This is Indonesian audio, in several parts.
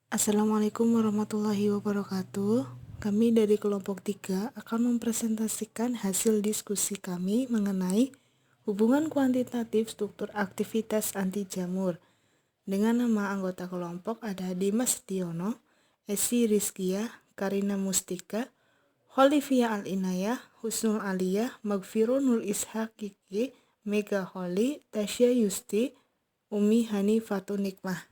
Assalamualaikum warahmatullahi wabarakatuh. Kami dari kelompok 3 akan mempresentasikan hasil diskusi kami mengenai hubungan kuantitatif struktur aktivitas anti jamur. Dengan nama anggota kelompok ada Dimas Setiono, Esi Rizkia, Karina Mustika, Holivia Al-Inayah, Husnul Aliyah, Magfirun Nur Ishaq Kiki, Mega Holi, Tasya Yusti, Umi Hanifatun Nikmah.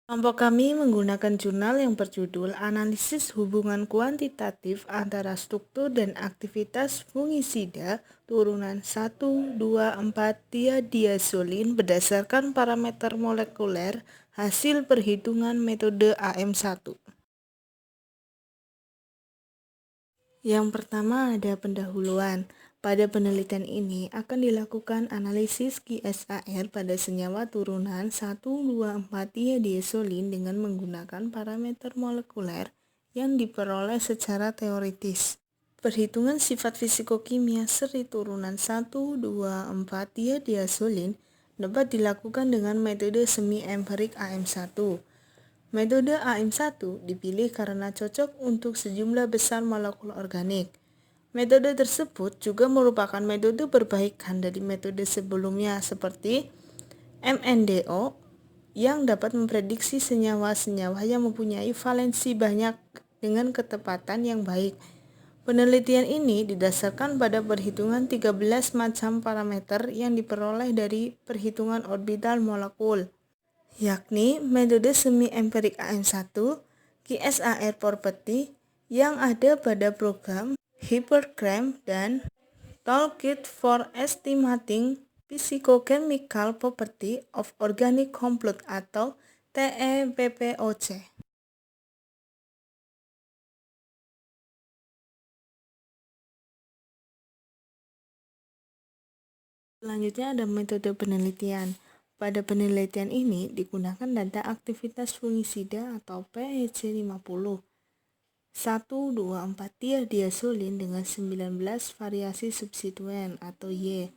Kelompok kami menggunakan jurnal yang berjudul Analisis Hubungan Kuantitatif Antara Struktur dan Aktivitas Fungisida Turunan 1, 2, 4 Thiadiazolin berdasarkan parameter molekuler hasil perhitungan metode AM1. Yang pertama ada pendahuluan. Pada penelitian ini akan dilakukan analisis QSAR pada senyawa turunan 1, 2, 4 thiadiazolin dengan menggunakan parameter molekuler yang diperoleh secara teoritis. Perhitungan sifat fisikokimia seri turunan 1, 2, 4 thiadiazolin dapat dilakukan dengan metode semi-empirik AM1. Metode AM1 dipilih karena cocok untuk sejumlah besar molekul organik. Metode tersebut juga merupakan metode perbaikan dari metode sebelumnya seperti MNDO yang dapat memprediksi senyawa-senyawa yang mempunyai valensi banyak dengan ketepatan yang baik. Penelitian ini didasarkan pada perhitungan 13 macam parameter yang diperoleh dari perhitungan orbital molekul, yakni metode semi-empirik AM1, QSAR property yang ada pada program Hippocrates dan Toolkit for Estimating Physicochemical Property of Organic Compound atau TEPPOC. Selanjutnya ada metode penelitian. Pada penelitian ini digunakan data aktivitas fungisida atau PEC50. 1, 2, 4 thiadiazolin dengan 19 variasi substituen atau Y.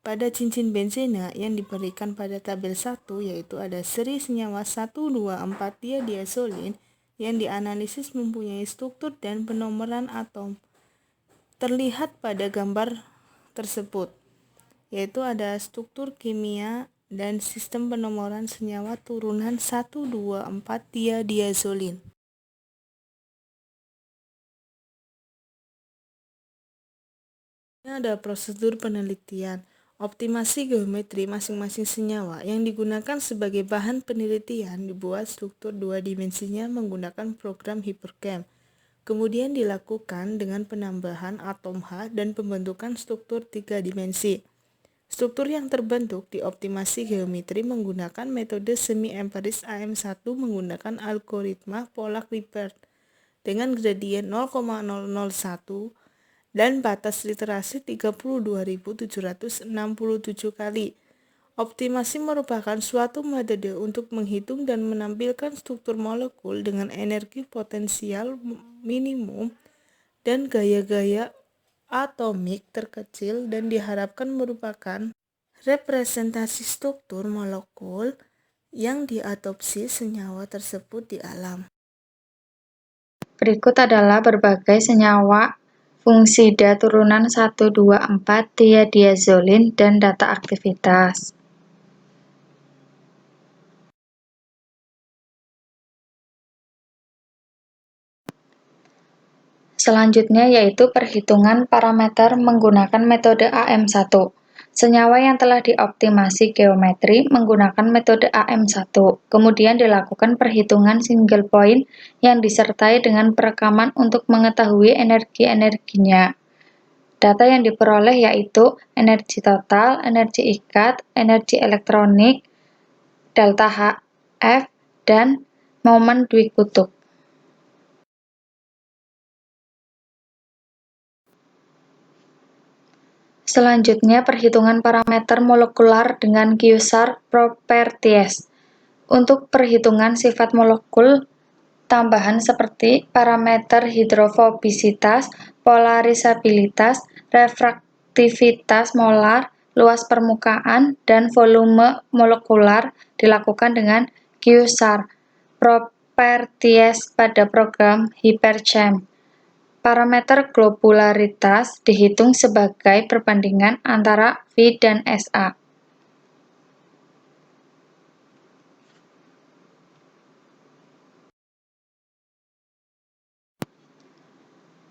Pada cincin benzena yang diberikan pada tabel 1 yaitu ada seri senyawa 1, 2, 4 thiadiazolin yang dianalisis mempunyai struktur dan penomoran atom. Terlihat pada gambar tersebut, yaitu ada struktur kimia dan sistem penomoran senyawa turunan 1, 2, 4 thiadiazolin. Ini ada prosedur penelitian. Optimasi geometri masing-masing senyawa yang digunakan sebagai bahan penelitian dibuat struktur dua dimensinya menggunakan program Hippocrates. Kemudian dilakukan dengan penambahan atom H dan pembentukan struktur tiga dimensi. Struktur yang terbentuk dioptimasi geometri menggunakan metode semi-empiris AM1 menggunakan algoritma Pollack-Riper dengan gradien 0,001 dan batas literasi 32.767 kali. Optimasi merupakan suatu metode untuk menghitung dan menampilkan struktur molekul dengan energi potensial minimum dan gaya-gaya atomik terkecil dan diharapkan merupakan representasi struktur molekul yang diadopsi senyawa tersebut di alam. Berikut adalah berbagai senyawa fungisida turunan 1, 2, 4 thiadiazolin dan data aktivitas. Selanjutnya yaitu perhitungan parameter menggunakan metode AM1. Senyawa yang telah dioptimasi geometri menggunakan metode AM1. Kemudian dilakukan perhitungan single point yang disertai dengan perekaman untuk mengetahui energi-energinya. Data yang diperoleh yaitu energi total, energi ikat, energi elektronik, delta HF, dan momen dwikutub. Selanjutnya, perhitungan parameter molekular dengan QSAR properties. Untuk perhitungan sifat molekul tambahan seperti parameter hidrofobisitas, polarisabilitas, refraktivitas molar, luas permukaan, dan volume molekular dilakukan dengan QSAR, properties pada program HyperChamp. Parameter globularitas dihitung sebagai perbandingan antara V dan SA.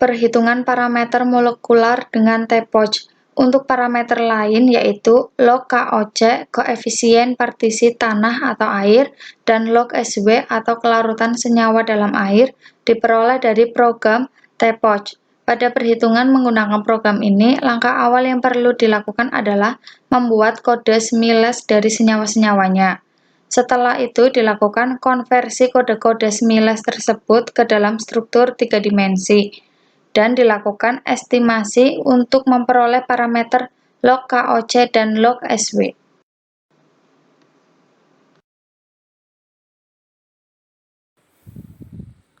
Perhitungan parameter molekular dengan TPOCH. Untuk parameter lain yaitu log KOC, koefisien partisi tanah atau air, dan log SW atau kelarutan senyawa dalam air, diperoleh dari program TPOCH. Pada perhitungan menggunakan program ini, langkah awal yang perlu dilakukan adalah membuat kode SMILES dari senyawa-senyawanya. Setelah itu dilakukan konversi kode-kode SMILES tersebut ke dalam struktur 3 dimensi dan dilakukan estimasi untuk memperoleh parameter log KOC dan log SW.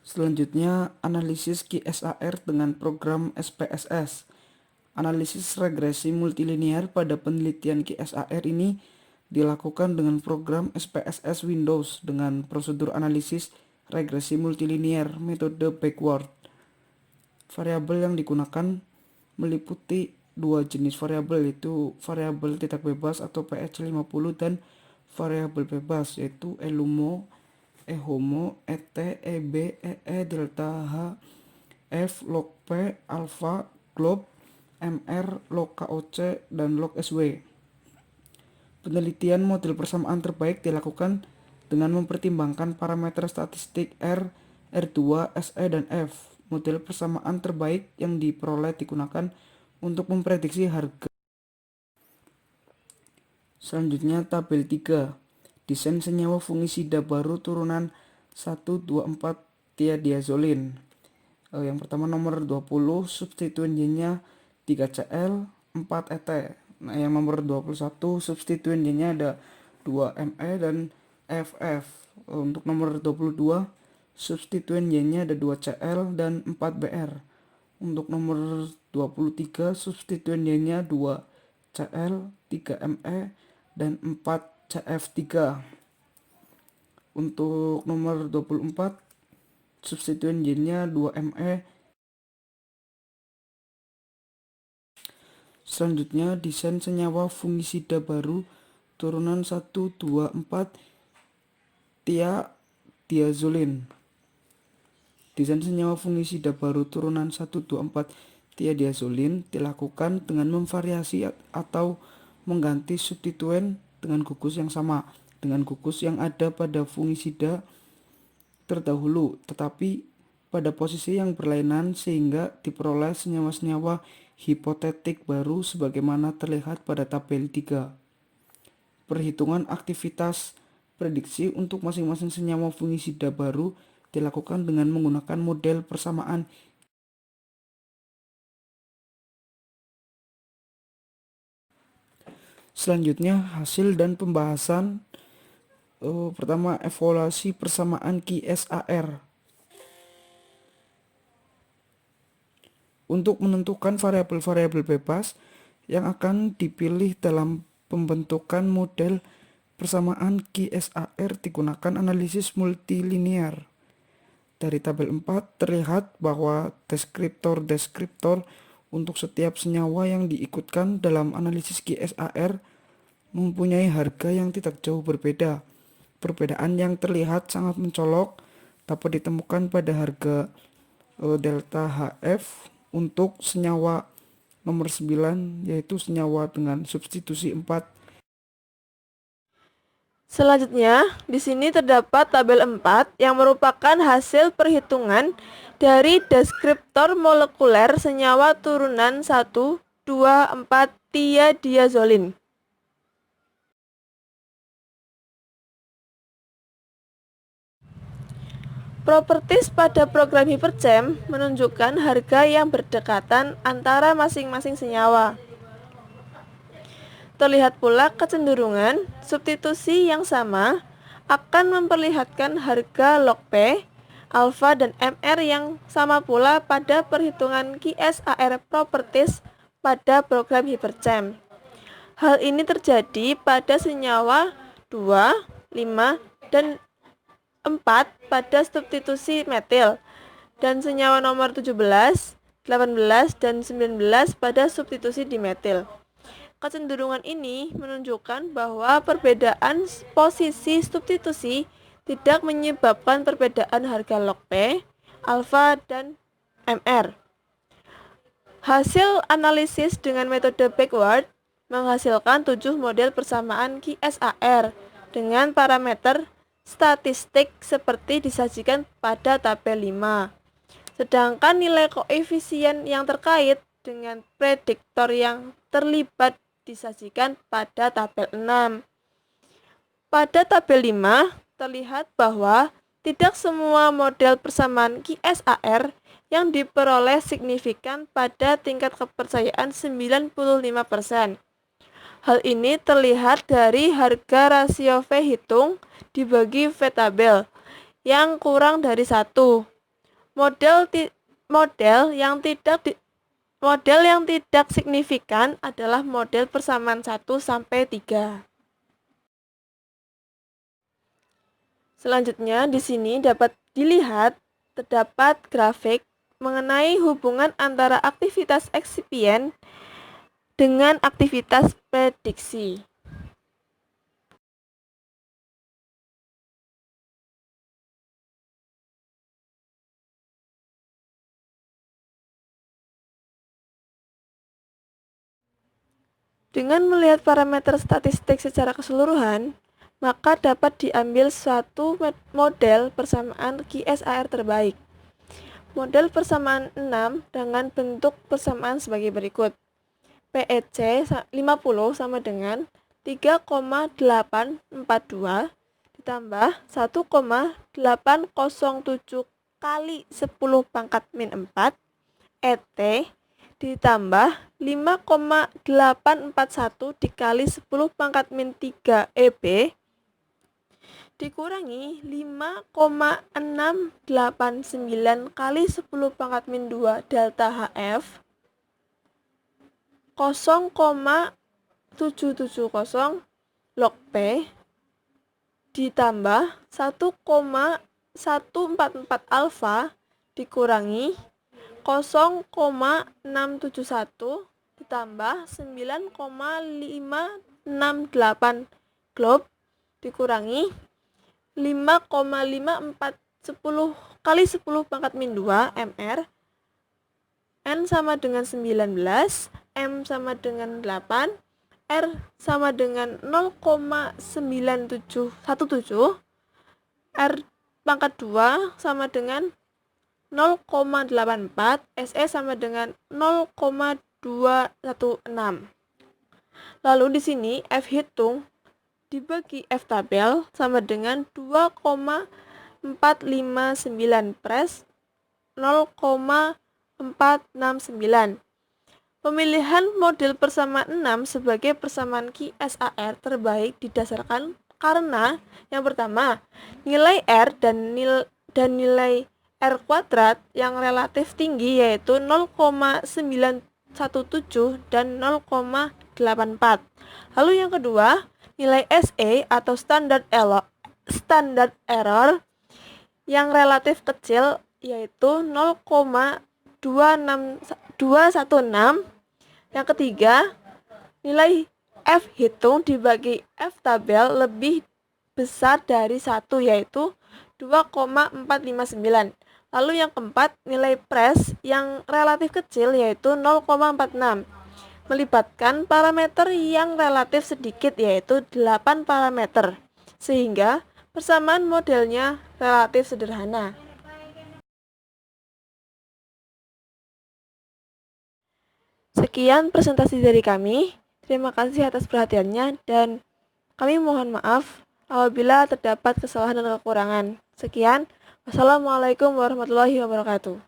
Selanjutnya, analisis QSAR dengan program SPSS. Analisis regresi multilinear pada penelitian QSAR ini dilakukan dengan program SPSS Windows dengan prosedur analisis regresi multilinear metode backward. Variabel yang digunakan meliputi dua jenis variabel, yaitu variabel titik bebas atau PH50 dan variabel bebas, yaitu elumo, ehomo, et, eb, ee, delta h, f, log p, alpha, glob, mr, log koc, dan log sw. Penelitian model persamaan terbaik dilakukan dengan mempertimbangkan parameter statistik R, R2, SE, dan F. Model persamaan terbaik yang diperoleh digunakan untuk memprediksi harga. Selanjutnya tabel 3. Desain senyawa fungisida baru turunan 1,2,4 tiadiazolin. Yang pertama nomor 20, substituen Y-nya 3Cl, 4Et. Nah, yang nomor 21, substituen Y-nya ada 2Me dan FF. Untuk nomor 22, substituen Y-nya ada 2Cl dan 4Br. Untuk nomor 23, substituen Y-nya 2Cl, 3Me, dan 4CF3. Untuk nomor 24, substituen Y-nya 2Me. Selanjutnya, desain senyawa fungisida baru turunan 1,2,4 tiadiazolin. Desain senyawa fungisida baru turunan 1,2,4 tiadiazolin dilakukan dengan memvariasi atau mengganti substituen dengan gugus yang sama dengan gugus yang ada pada fungisida terdahulu, tetapi pada posisi yang berlainan sehingga diperoleh senyawa-senyawa hipotetik baru sebagaimana terlihat pada tabel 3. Perhitungan aktivitas prediksi untuk masing-masing senyawa fungisida baru dilakukan dengan menggunakan model persamaan. Selanjutnya hasil dan pembahasan. Pertama, evaluasi persamaan QSAR. Untuk menentukan variabel-variabel bebas yang akan dipilih dalam pembentukan model persamaan QSAR digunakan analisis multilinear. Dari tabel 4 terlihat bahwa deskriptor-deskriptor untuk setiap senyawa yang diikutkan dalam analisis QSAR mempunyai harga yang tidak jauh berbeda. Perbedaan yang terlihat sangat mencolok dapat ditemukan pada harga delta HF untuk senyawa nomor 9, yaitu senyawa dengan substitusi 4. Selanjutnya, di sini terdapat tabel 4 yang merupakan hasil perhitungan dari deskriptor molekuler senyawa turunan 1, 2, 4 tiadiazolin. Properties pada program HyperChamp menunjukkan harga yang berdekatan antara masing-masing senyawa. Terlihat pula kecenderungan substitusi yang sama akan memperlihatkan harga log P, alpha, dan MR yang sama pula pada perhitungan QSAR properties pada program HyperChamp. Hal ini terjadi pada senyawa 2, 5, dan 4 pada substitusi metil, dan senyawa nomor 17, 18, dan 19 pada substitusi dimetil. Kecenderungan ini menunjukkan bahwa perbedaan posisi substitusi tidak menyebabkan perbedaan harga log P, alfa, dan MR. Hasil analisis dengan metode backward menghasilkan 7 model persamaan QSAR dengan parameter statistik seperti disajikan pada tabel 5. Sedangkan nilai koefisien yang terkait dengan prediktor yang terlibat disajikan pada tabel 6. Pada tabel 5 terlihat bahwa tidak semua model persamaan QSAR yang diperoleh signifikan pada tingkat kepercayaan 95%. Hal ini terlihat dari harga rasio V hitung dibagi V tabel yang kurang dari 1. Model yang tidak signifikan adalah model persamaan 1 sampai 3. Selanjutnya di sini dapat dilihat terdapat grafik mengenai hubungan antara aktivitas eksipien dengan aktivitas prediksi. Dengan melihat parameter statistik secara keseluruhan, maka dapat diambil suatu model persamaan QSAR terbaik. Model persamaan 6 dengan bentuk persamaan sebagai berikut. PEC 50 sama dengan 3,842 ditambah 1,807 kali 10 pangkat min 4 ET ditambah 5,841 dikali 10 pangkat min 3 EB dikurangi 5,689 kali 10 pangkat min 2 delta HF 0,770 log P ditambah 1,144 alfa dikurangi 0,671 ditambah 9,568 glob dikurangi 5,5410 kali 10 pangkat min 2 mr. N sama dengan 19, M sama dengan 8, R sama dengan 0,9717, R pangkat 2 sama dengan 0,84, SE sama dengan 0,216. Lalu di sini F hitung dibagi F tabel sama dengan 2,459 pres 0,469. Pemilihan model persamaan 6 sebagai persamaan QSAR terbaik didasarkan karena yang pertama, nilai R dan nilai R kuadrat yang relatif tinggi yaitu 0,917 dan 0,84. Lalu yang kedua, nilai SE atau standard error yang relatif kecil yaitu 0,216. Yang ketiga, nilai F hitung dibagi F tabel lebih besar dari 1 yaitu 2,459. Lalu yang keempat, nilai pres yang relatif kecil yaitu 0,46. Melibatkan parameter yang relatif sedikit yaitu 8 parameter. Sehingga persamaan modelnya relatif sederhana. Sekian presentasi dari kami. Terima kasih atas perhatiannya dan kami mohon maaf apabila terdapat kesalahan dan kekurangan. Sekian. Wassalamualaikum warahmatullahi wabarakatuh.